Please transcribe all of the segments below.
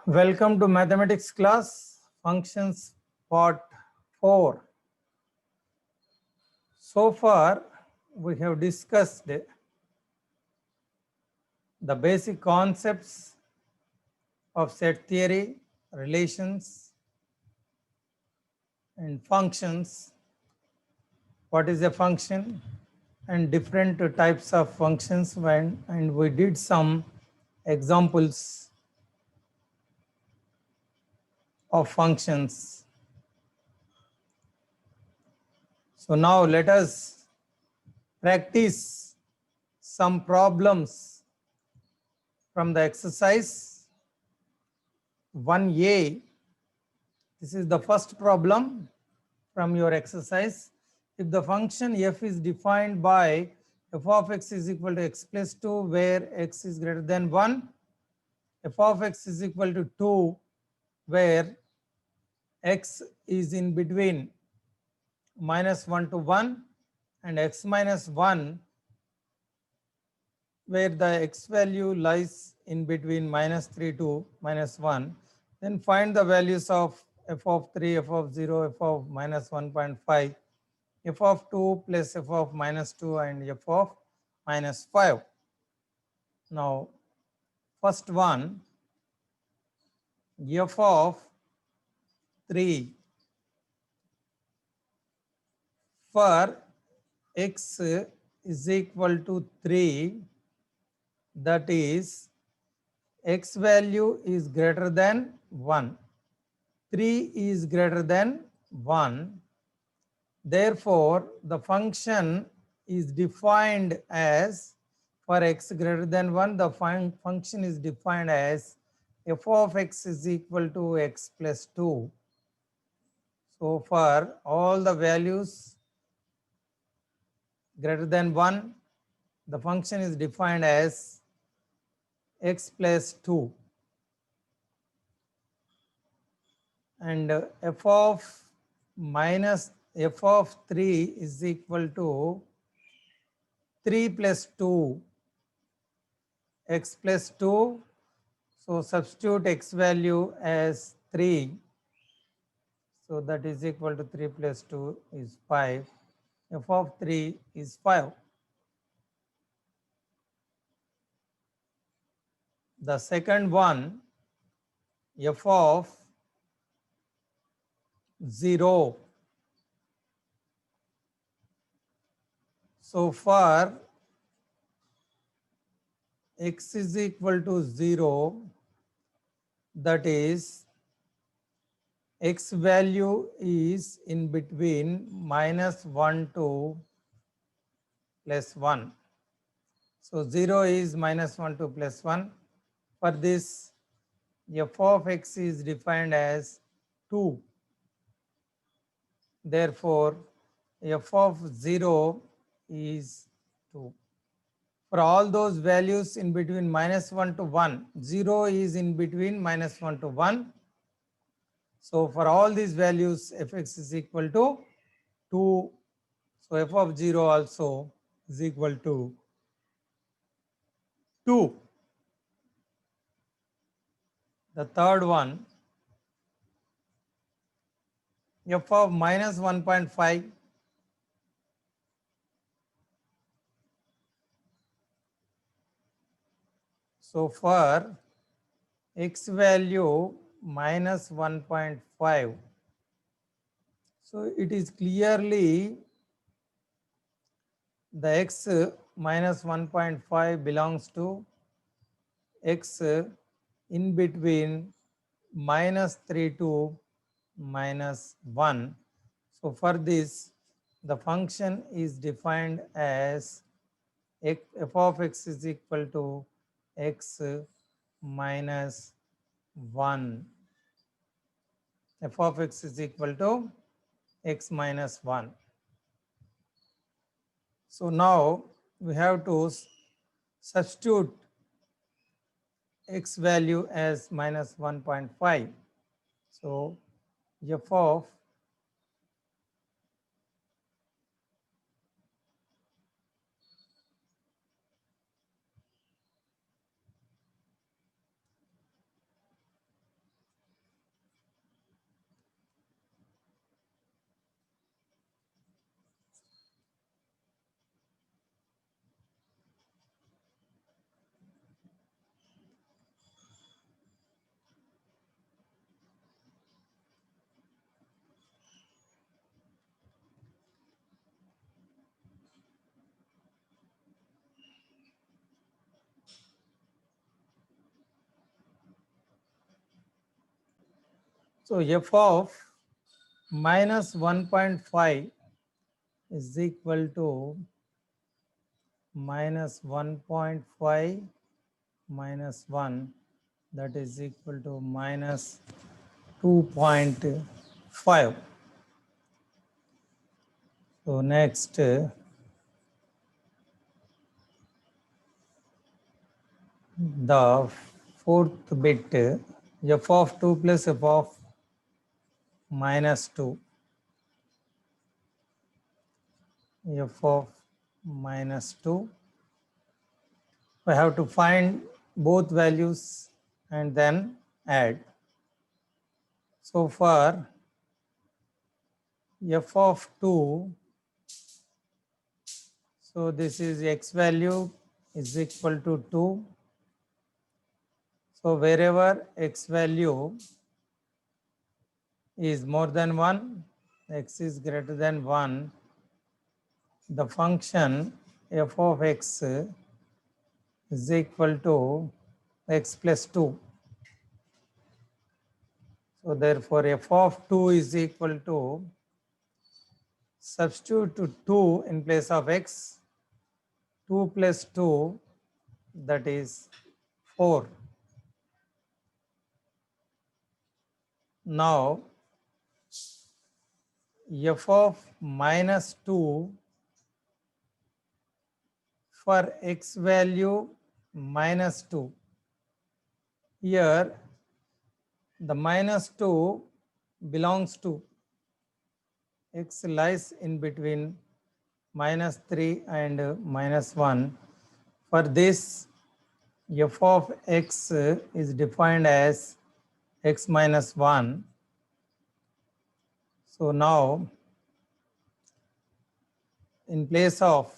Welcome to mathematics class, functions part 4. So far, we have discussed the basic concepts of set theory, relations, and functions. What is a function and different types of functions, and we did some examples of functions. So now let us practice some problems from the exercise 1A. This is the first problem from your exercise. If the function f is defined by f of x is equal to x plus 2 where x is greater than 1, f of x is equal to 2 where x is in between minus 1 to 1 and x minus 1 where the x value lies in between minus 3 to minus 1, then find the values of f of 3, f of 0, f of minus 1.5, f of 2 plus f of minus 2 and f of minus 5. Now, first one, f of 3 for x is equal to 3, that is x value is greater than 1. 3 is greater than 1. Therefore, the function is defined as, for x greater than 1, the function is defined as f of x is equal to x plus 2. So, for all the values greater than 1, the function is defined as x plus 2. And f of 3 is equal to 3 plus 2, x plus 2. So substitute x value as 3. So that is equal to 3 plus 2 is 5. F of 3 is 5. The second one, f of 0. So for x is equal to 0, that is x value is in between minus 1 to plus 1. So 0 is minus 1 to plus 1. For this, f of x is defined as 2. Therefore, f of 0 is 2. For all those values in between minus 1 to 1, 0 is in between minus 1 to 1. So for all these values, fx is equal to 2. So f of 0 also is equal to 2. The third one, f of minus 1.5. So for x value minus 1.5, so it is clearly the x minus 1.5 belongs to x in between minus 3 to minus 1. So for this, the function is defined as f of x is equal to x minus 1. F of x is equal to x minus 1. So now we have to substitute x value as minus 1.5. So f of So f of minus 1.5 is equal to minus 1.5 minus 1, that is equal to minus 2.5. So next, the fourth bit, f of 2 plus f of minus 2, f of minus 2. We have to find both values and then add. So for f of 2, so this is x value is equal to 2. So wherever x value is more than 1, x is greater than 1, the function f of x is equal to x plus 2. So therefore f of 2 is equal to, substitute to 2 in place of x, 2 plus 2, that is 4. Now f of minus 2 for x value minus 2. Here the minus 2 belongs to x, lies in between minus 3 and minus 1. For this, f of x is defined as x minus 1. So now in place of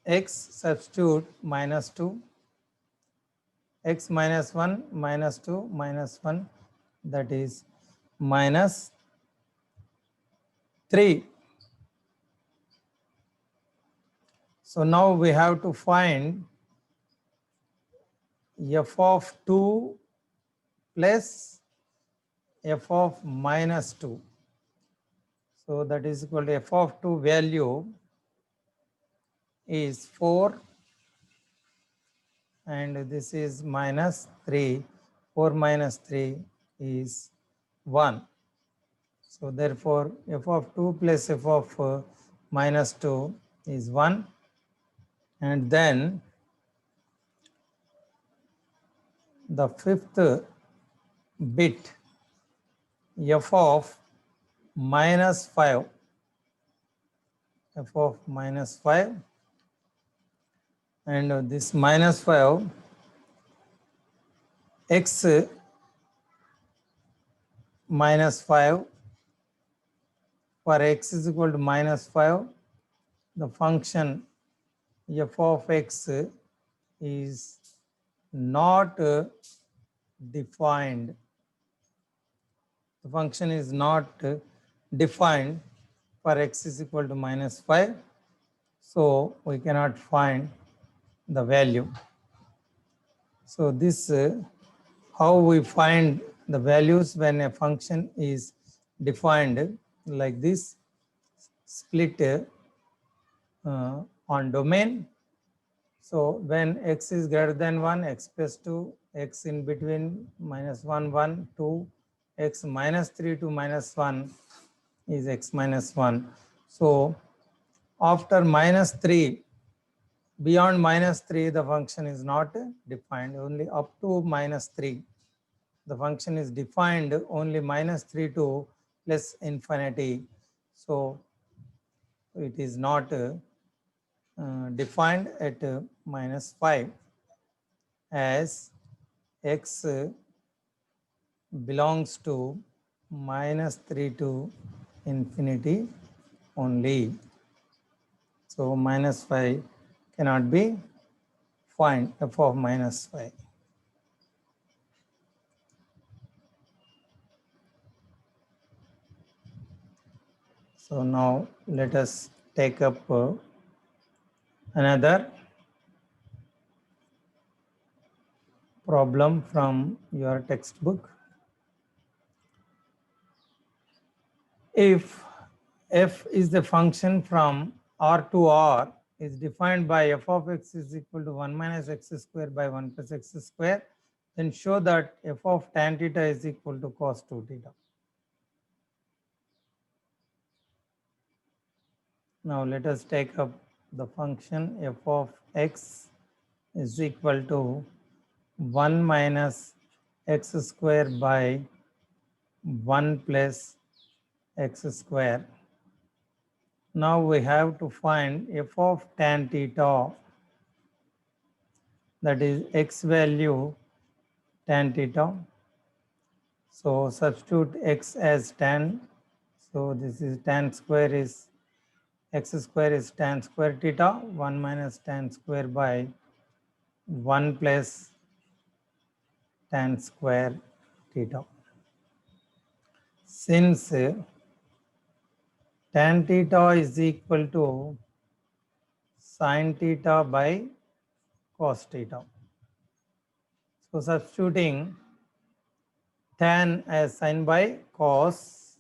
x, substitute minus 2, x minus 1 minus 2 minus 1, that is minus 3. So now we have to find f of 2 plus f of minus 2. So that is equal to f of 2 value is 4 and this is minus 3. 4 minus 3 is 1. So therefore f of 2 plus f of minus 2 is 1. And then the fifth bit, f of minus 5, f of minus 5, and this minus 5, x minus 5, for x is equal to minus 5, the function f of x is not defined. The function is not defined for x is equal to minus 5. So we cannot find the value. So this how we find the values when a function is defined like this, split on domain. So when x is greater than 1, x plus 2, x in between minus 1, 1, 2, x minus 3 to minus 1 is x minus 1. So after minus 3, beyond minus 3, the function is not defined, only up to minus 3. The function is defined only minus 3 to plus infinity. So it is not defined at minus 5, as x belongs to minus 3 to infinity only. So minus 5 cannot be find f of minus 5. So now let us take up another problem from your textbook. If f is the function from R to R is defined by f of x is equal to 1 minus x square by 1 plus x square, then show that f of tan theta is equal to cos 2 theta. Now let us take up the function f of x is equal to 1 minus x square by 1 plus x square. Now we have to find f of tan theta, that is x value tan theta. So substitute x as tan. So this is tan square is x square is tan square theta, 1 minus tan square by 1 plus tan square theta. Since tan theta is equal to sin theta by cos theta. So substituting tan as sin by cos,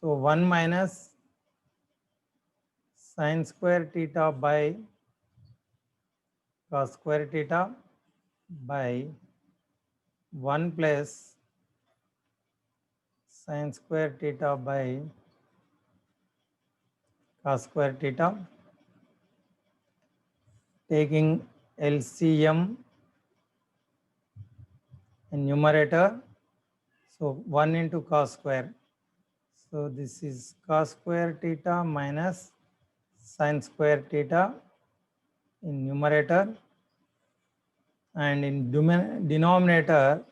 so 1 minus sin square theta by cos square theta by 1 plus sin square theta by cos square theta, taking LCM in numerator, so 1 into cos square. So this is cos square theta minus sin square theta in numerator, and in denominator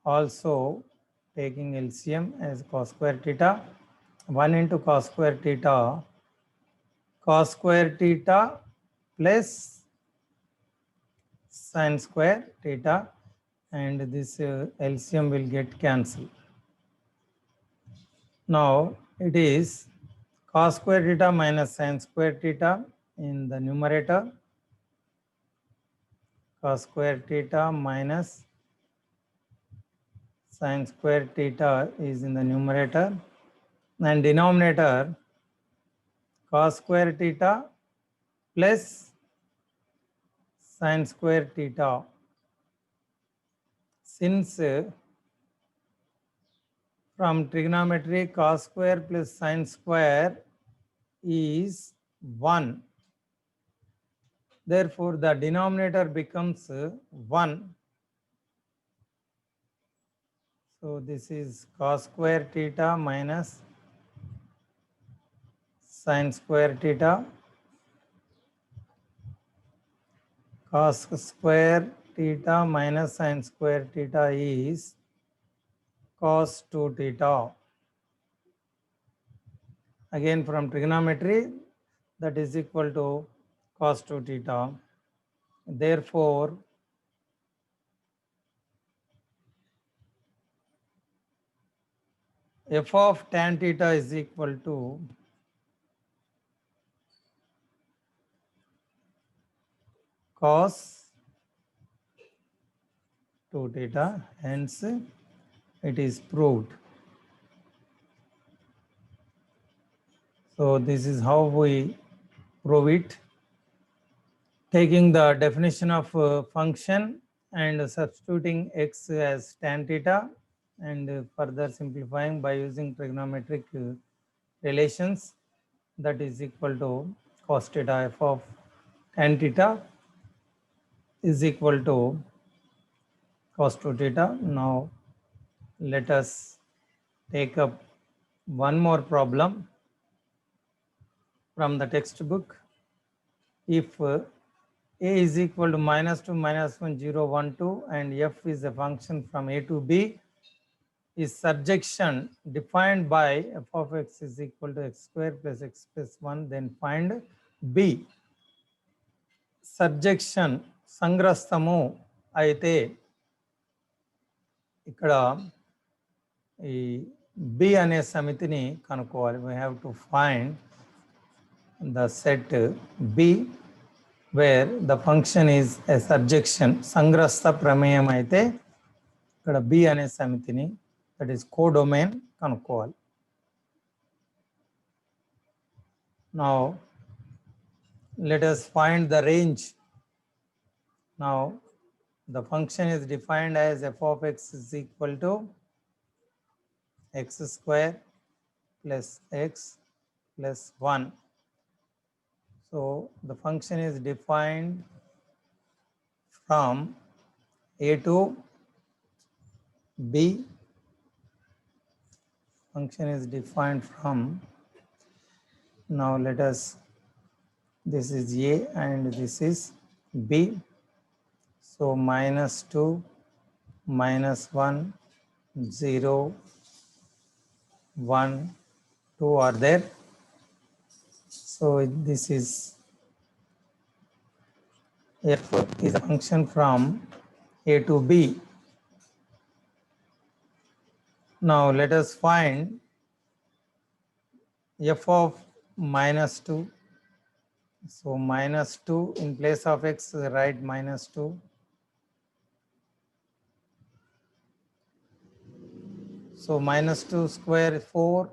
also taking LCM as cos square theta, 1 into cos square theta plus sin square theta, and this LCM will get cancelled. Now it is cos square theta minus sin square theta in the numerator, cos square theta minus sin square theta is in the numerator, and denominator cos square theta plus sin square theta. Since from trigonometry cos square plus sin square is 1, therefore the denominator becomes 1. So this is cos square theta minus sin square theta, cos square theta minus sin square theta is cos 2 theta. Again from trigonometry, that is equal to cos 2 theta. Therefore f of tan theta is equal to cos 2 theta, hence it is proved. So this is how we prove it, taking the definition of function and substituting x as tan theta, and further simplifying by using trigonometric relations, that is equal to cos theta. F of tan theta is equal to cos 2 theta. Now let us take up one more problem from the textbook. If a is equal to -2, -1, 0, 1, 2, and f is a function from a to b, is surjection defined by f of x is equal to x square plus x plus 1, then find b. Surjection సంగ్రస్తము అయితే ఇక్కడ ఈ B అనే సమితిని కనుక్కోవాలి. We have to find the set B where the function is a surjection. సంగ్రస్త ప్రమేయం అయితే ఇక్కడ B అనే సమితిని, that is codomain, కనుక్కోవాలి. Now let us find the range. Now the function is defined as f of x is equal to x square plus x plus 1. So the function is defined from a to b. Function is defined from, now let us, this is a and this is b. So -2, -1, 0, 1, 2 are there. So this is f is a function from a to b. Now let us find f of -2. So -2 in place of x, write -2. So -2 square is 4,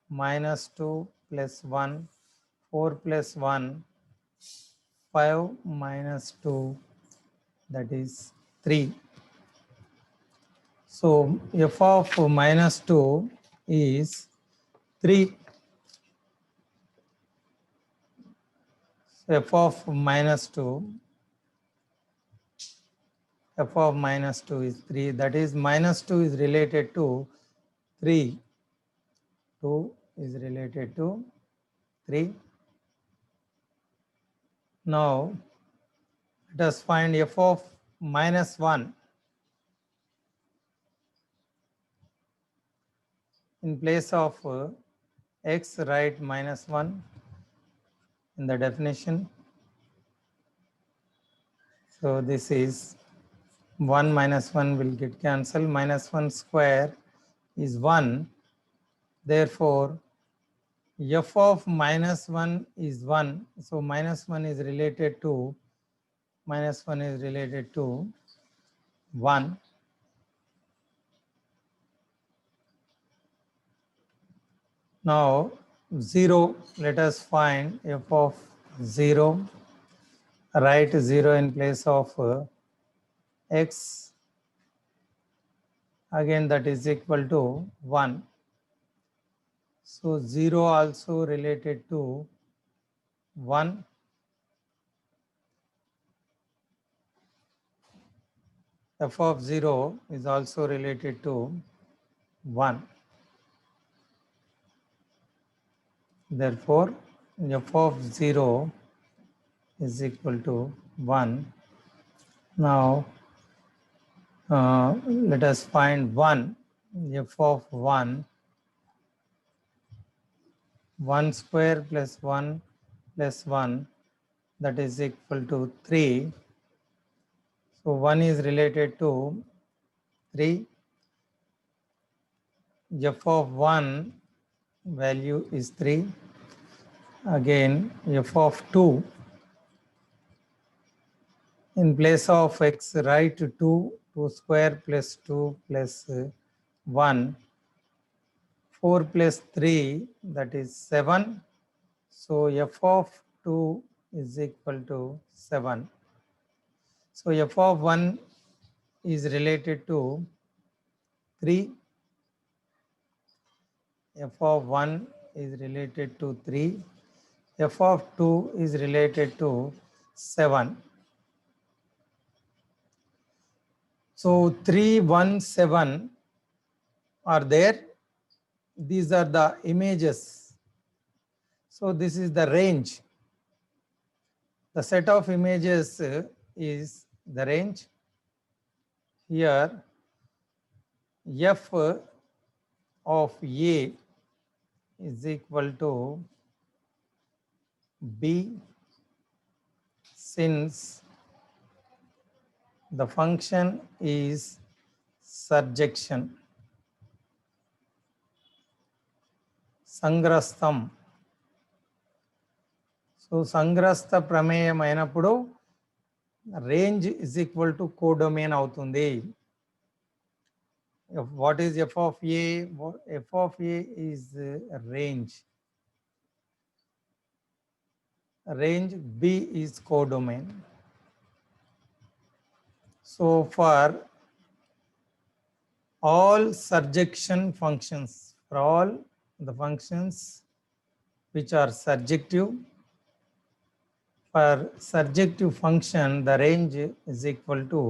-2 plus 1, 4 plus 1, 5 minus 2, that is 3. So f of -2 is 3. f of -2 is 3. That is -2 is related to 3. 2 is related to 3. Now let us find f of -1. In place of x, write -1 in the definition. So this is 1 minus 1 will get cancelled. -1 square is 1. Therefore f of -1 is 1. So -1 is related to 1. Now 0, let us find f of 0. Write 0 in place of x. Again that is equal to 1. So 0 also related to 1. F of 0 is also related to 1. Therefore f of 0 is equal to 1. Now let us find 1. F of 1, 1 square plus 1 plus 1, that is equal to 3. So 1 is related to 3. F of 1 value is 3. Again f of 2, in place of x, write 2. 2 square plus 2 plus 1. 4 plus 3, that is 7. So f of 2 is equal to 7. So f of 1 is related to 3. F of 1 is related to 3. F of 2 is related to 7. So 3, 1, 7 are there. These are the images. So this is the range. The set of images is the range. Here f of A is equal to B, since the function is surjection. Sangrastham. So సంగ్రస్త ప్రమేయం అయినప్పుడు range is equal to codomain అవుతుంది. What is f of a? F of a is range. Range B is codomain. So for all surjection functions, for all the functions which are surjective, for surjective function the range is equal to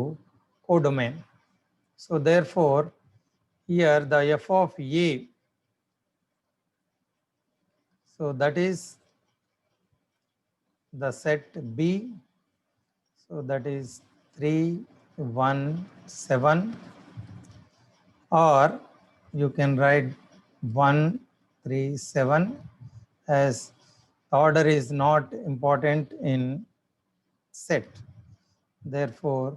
codomain. So therefore here the f of a, so that is the set B, so that is 3, 1, 7, or you can write 1, 3, 7, as the order is not important in set. Therefore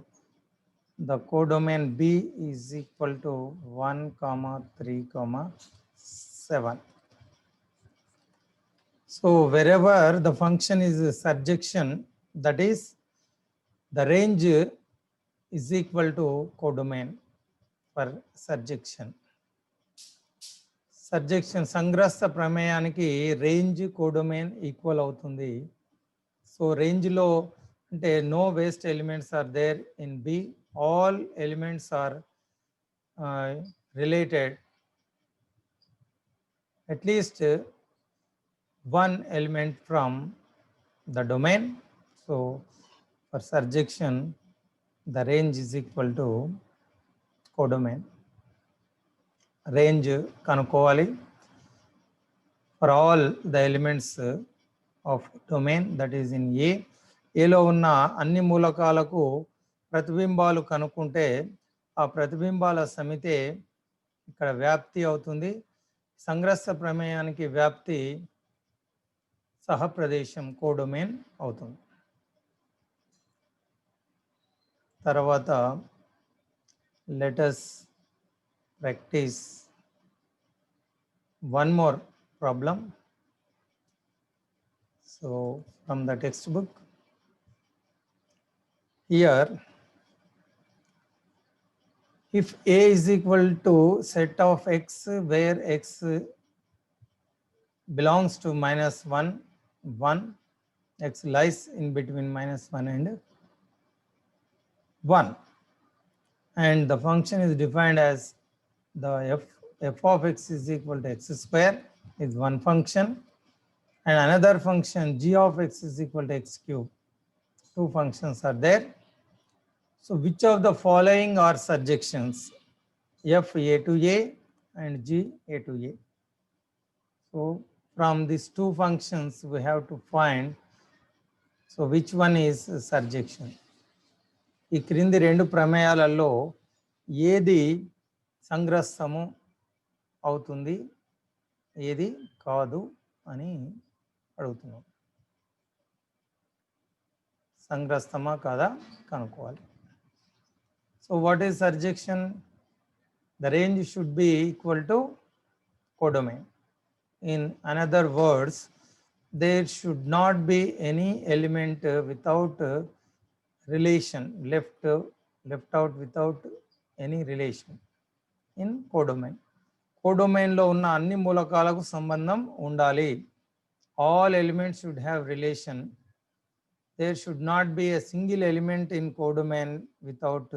the codomain B is equal to 1, 3, 7. So wherever the function is a surjection, that is the range is equal to codomain for surjection. Surjection సంగ్రస్త ప్రమేయానికి range codomain equal అవుతుంది. So రేంజ్లో అంటే no waste elements are there in B, all elements are related, at least one element from the domain. So for surjection the range is equal to codomain. Range kanukovali for all the elements of domain, that is in A. ఏలో ఉన్న అన్ని మూలకాలకు ప్రతిబింబాలు కనుక్కుంటే ఆ ప్రతిబింబాల సమితే ఇక్కడ వ్యాప్తి అవుతుంది. సంగ్రస్త ప్రమేయానికి వ్యాప్తి సహప్రదేశం codomain అవుతుంది. తర్వాత let us practice one more problem. So from the textbook, here if A is equal to set of x where x belongs to -1, 1, x lies in between -1 and 1, and the function is defined as the f of x is equal to x square is one function, and another function g of x is equal to x cube. Two functions are there. So which of the following are surjections? F a to a and g a to a. So from these two functions we have to find, so which one is surjection. ఈ క్రింది రెండు ప్రమేయాలలో ఏది సంగ్రస్తము అవుతుంది, ఏది కాదు అని అడుగుతున్నాం. సంగ్రస్తమా కాదా కనుక్కోవాలి. So what is surjection? The range should be equal to codomain. In another words, there should not be any element without relation, left out without any relation in codomain. Codomain లో ఉన్న అన్ని మూలకాలకు సంబంధం ఉండాలి. All elements should have relation. There should not be a single element in codomain without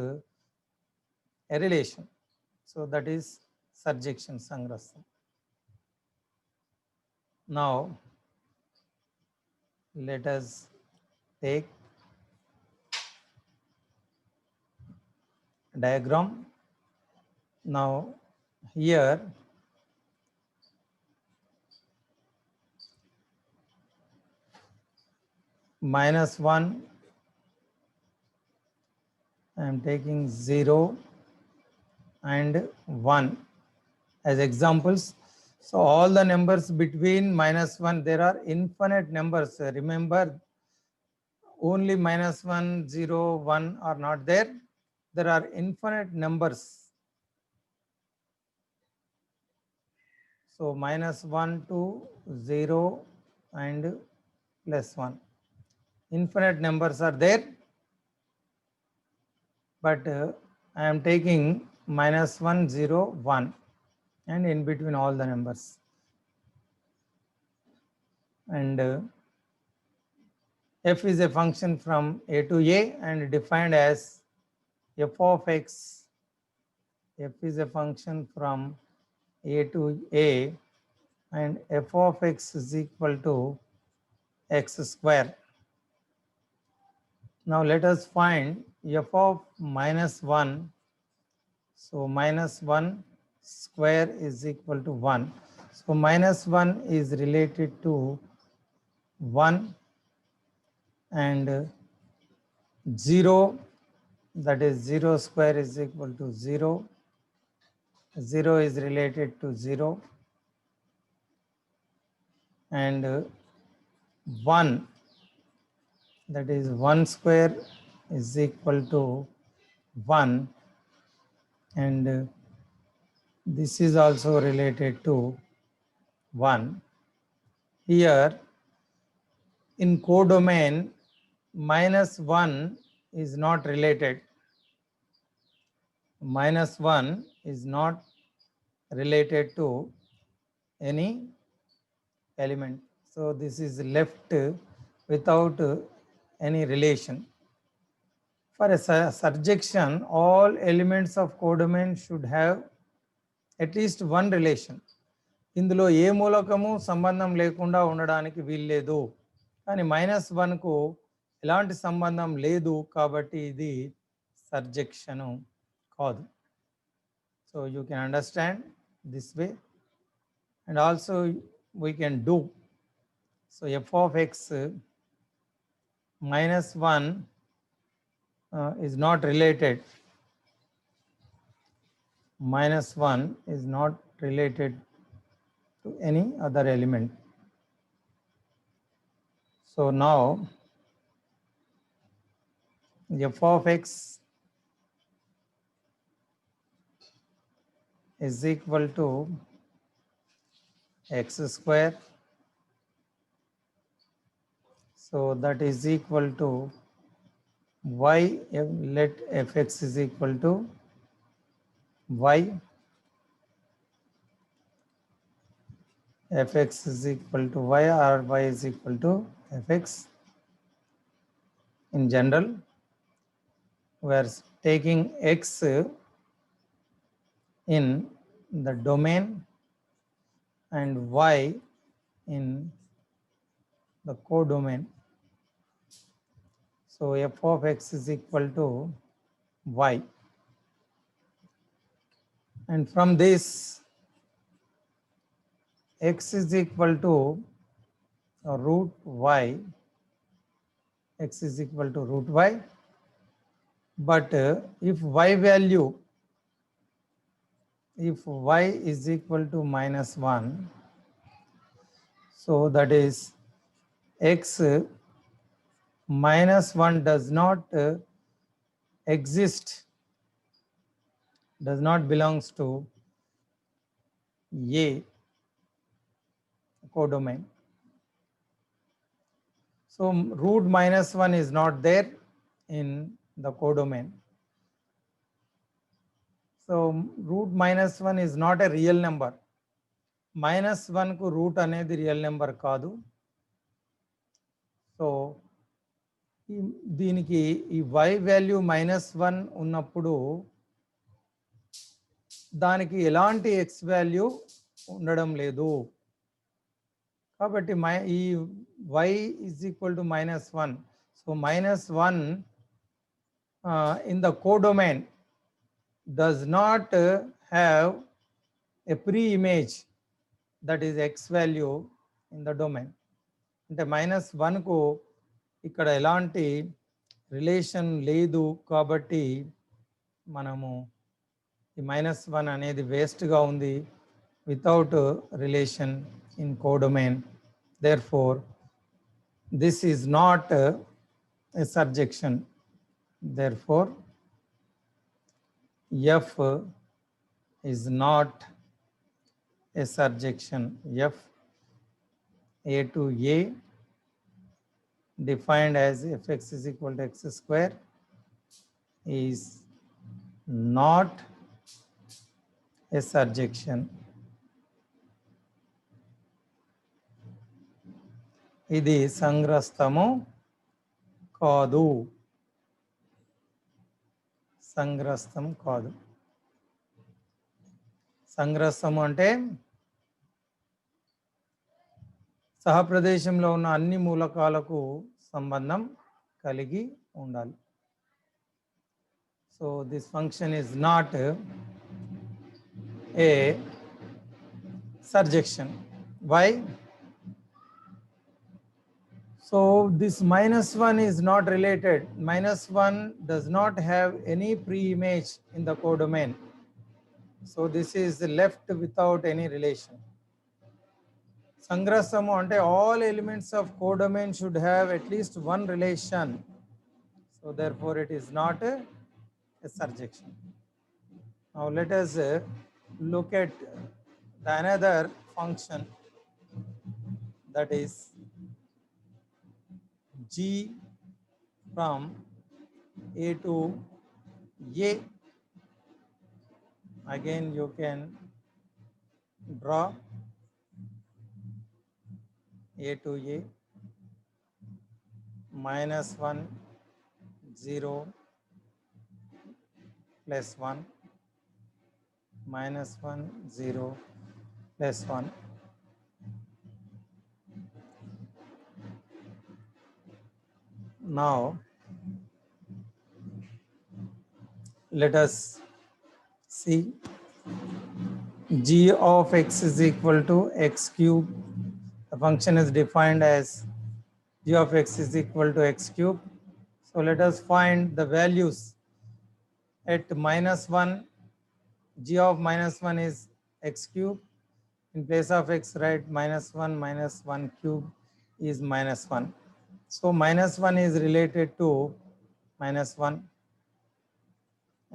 a relation. So that is surjection, sangrastham. Now let us take diagram. Now here -1, I am taking 0 and 1 as examples. So all the numbers between -1, there are infinite numbers. Remember, only -1, 0, 1 are not there. There are infinite numbers. So -1 to 0 and plus 1. Infinite numbers are there, but I am taking minus 1, 0, 1 and in between all the numbers. And f is a function from a to a and defined as f of x. F is a function from a to a and f of x is equal to x square. Now let us find f of minus 1. So minus 1 square is equal to 1. So minus 1 is related to 1 and 0, that is 0 square is equal to 0. 0 is related to 0 and 1, that is 1 square is equal to 1 and this is also related to 1. Here in codomain minus 1 is not related. Minus 1 is not related to any element. So this is left without any relation. For a surjection, all elements of codomain should have at least one relation. ఇందులో ఏ మూలకము సంబంధం లేకుండా ఉండడానికి వీల్లేదు. కానీ minus 1కు ఎలాంటి సంబంధం లేదు కాబట్టి ఇది సర్జెక్షను కాదు. So you can understand this way and also we can do. So F of X minus 1 is not related. Minus 1 is not related to any other element. So now f of x is equal to x square. So that is equal to y, let fx is equal to y, fx is equal to y or y is equal to fx. In general, we are taking x in the domain and y in the codomain. So f of x is equal to y. And from this, x is equal to root y. X is equal to root y. But if y value, if y is equal to minus 1, so that is x minus 1 does not exist, does not belongs to A codomain. So root minus 1 is not there in the codomain. So root minus 1 is not a real number. Minus 1 ku root anedi real number kaadu. So దీనికి ఈ y value -1 ఉన్నప్పుడు దానికి ఎలాంటి x value ఉండడం లేదు. కాబట్టి ఈ y is equal to -1. So -1 in the codomain does not have a pre-image, that is x value in the domain. అంటే -1 కు ఇక్కడ ఎలాంటి రిలేషన్ లేదు కాబట్టి మనము ఈ -1 అనేది వేస్ట్గా ఉంది, without relation in codomain. Therefore this is not a సర్జెక్షన్. Therefore F is not a సర్జెక్షన్. F A to A defined as fx is equal to x square is not a surjection. ఇది సంగ్రస్తము కాదు. సంగ్రస్తం కాదు. సంగ్రస్తము అంటే సహప్రదేశంలో ఉన్న అన్ని మూలకాలకు సంబంధం కలిగి ఉండాలి. So this function is not a surjection. Why? So this -1 is not related. -1 does not have any pre-image in the codomain. So this is left without any relation. Sangrasamu ante all elements of codomain should have at least one relation. So therefore it is not a surjection. Now let us look at the another function, that is g from a to a. Again you can draw a to a, -1 0 plus 1, -1 0 plus 1. Now let us see g of x is equal to x cube. The function is defined as g of x is equal to x cube. So let us find the values at -1. G of -1 is x cube. In place of x, write -1 minus 1 cube is -1. So -1 is related to -1.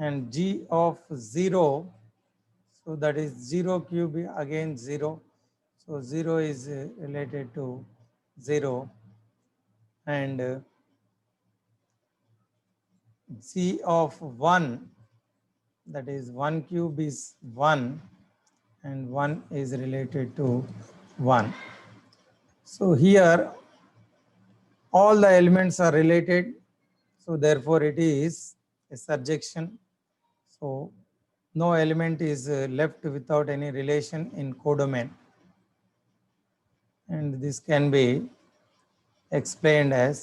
And g of 0, so that is 0 cube, again 0. So 0 is related to 0. And g of 1, that is 1 cube is 1, and 1 is related to 1. So here all the elements are related, so therefore it is a surjection. So no element is left without any relation in codomain, and this can be explained as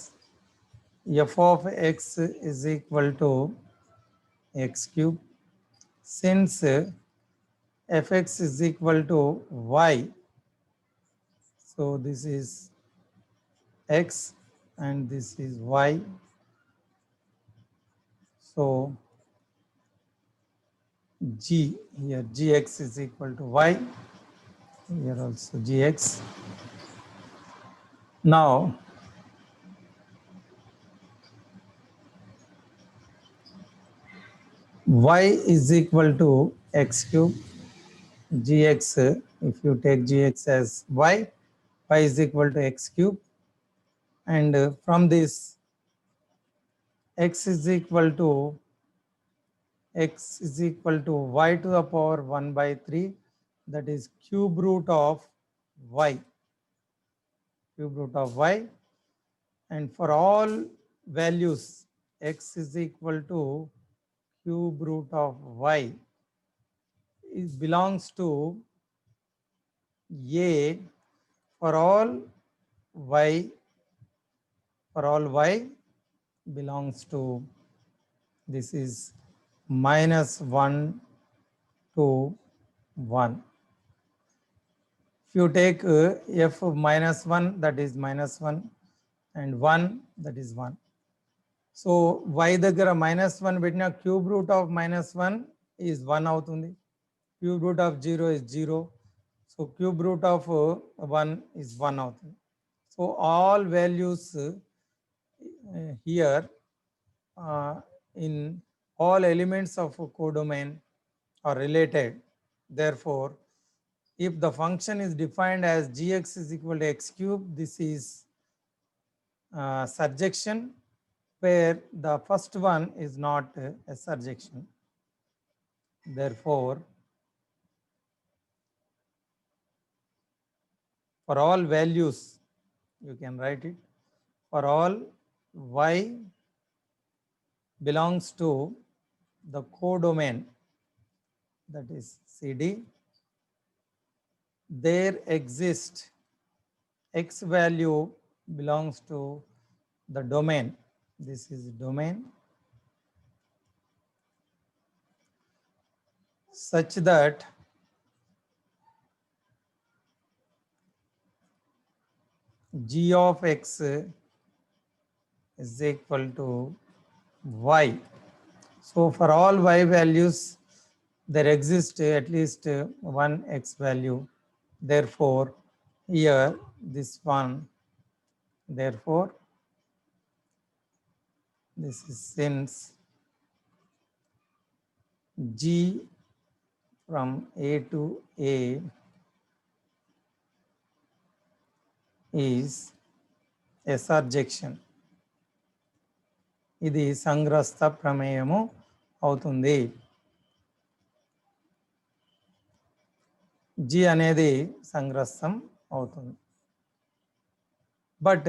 f of x is equal to x cube. Since fx is equal to y, so this is x and this is y. So g here, gx is equal to y, here also gx. Now y is equal to x cube. Gx, if you take gx as y, y is equal to x cube. And from this, x is equal to y to the power 1 by 3, that is cube root of y, and for all values x is equal to cube root of y, it belongs to a for all y belongs to, this is -1 to 1. If you take f of -1, that is -1, and 1, that is 1. So y దగ్గర -1 పెట్టిన cube root of -1 is 1 అవుతుంది. Cube root of 0 is 0. So cube root of 1 is 1 అవుతుంది. So all values here in all elements of codomain are related. Therefore, if the function is defined as gx is equal to x cube, this is surjection where the first one is not a surjection. Therefore, for all values, you can write it, for all y belongs to the codomain, that is CD, there exists x value belongs to the domain. This is domain such that g of x is equal to y. So for all y values, there exists at least one x value. Therefore, here this one, therefore, this is since g from A to A is a surjection. ఇది సంగ్రస్త ప్రమేయము అవుతుంది. G అనేది సంగ్రస్తం అవుతుంది. But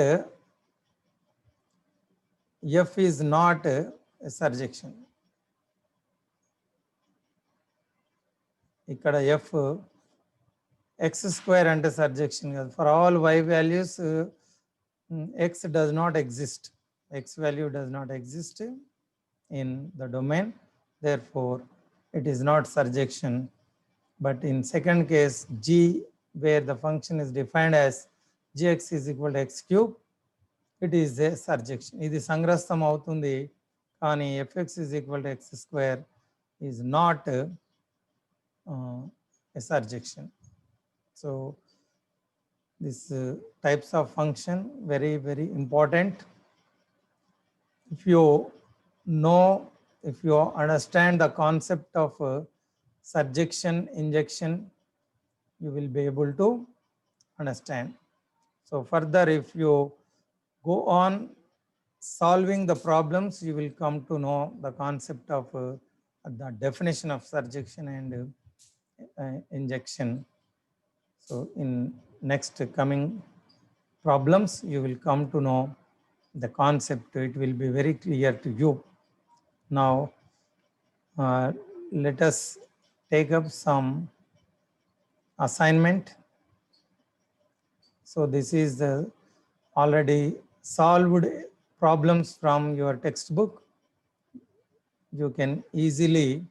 F is not a surjection. ఇక్కడ F x square అంటే surjection కాదు. For all y values, x does not exist. X value does not exist in the domain. Therefore, it is not surjection. But in second case, G, where the function is defined as gx is equal to x cube, it is a surjection. ఇది సంగ్రస్తం అవుతుంది, కానీ fx is equal to x square is not a surjection. So this types of function very, very important. If you know, if you understand the concept of surjection, injection, you will be able to understand. So further, if you go on solving the problems, you will come to know the concept of the definition of surjection and injection. So in next coming problems, you will come to know the concept. It will be very clear to you. Now, let us take up some assignment. So this is the already solved problems from your textbook. You can easily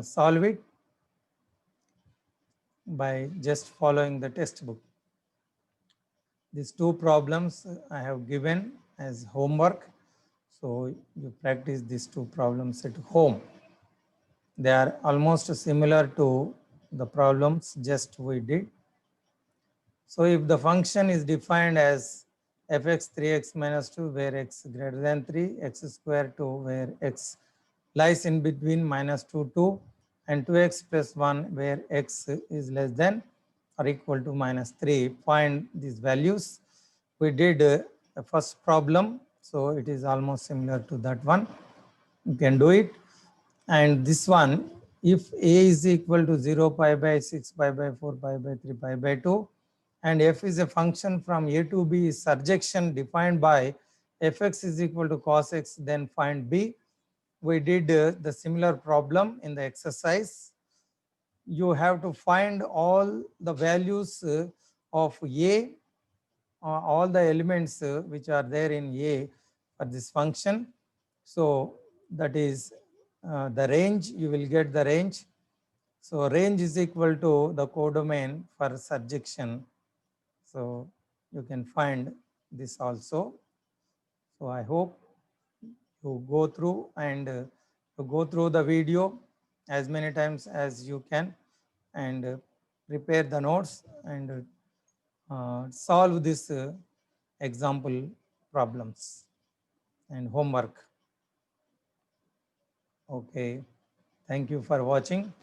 solve it by just following the textbook. These two problems I have given as homework. So you practice these two problems at home. They are almost similar to the problems just we did. So if the function is defined as fx 3x minus 2 where x greater than 3, x square 2 where x lies in between minus 2, 2 and 2x plus 1 where x is less than or equal to minus 3. Find these values. We did the first problem, so it is almost similar to that one. You can do it. And this one, if a is equal to 0, pi by 6, pi by 4, pi by 3, pi by 2, and f is a function from a to b is surjection defined by fx is equal to cos x, then find b. We did the similar problem in the exercise. You have to find all the values of a, all the elements which are there in a for this function. So that is the range, you will get the range. So range is equal to the codomain for surjection. So you can find this also. So I hope you go through and you go through the video as many times as you can and prepare the notes and solve this example problems and homework. Okay, thank you for watching.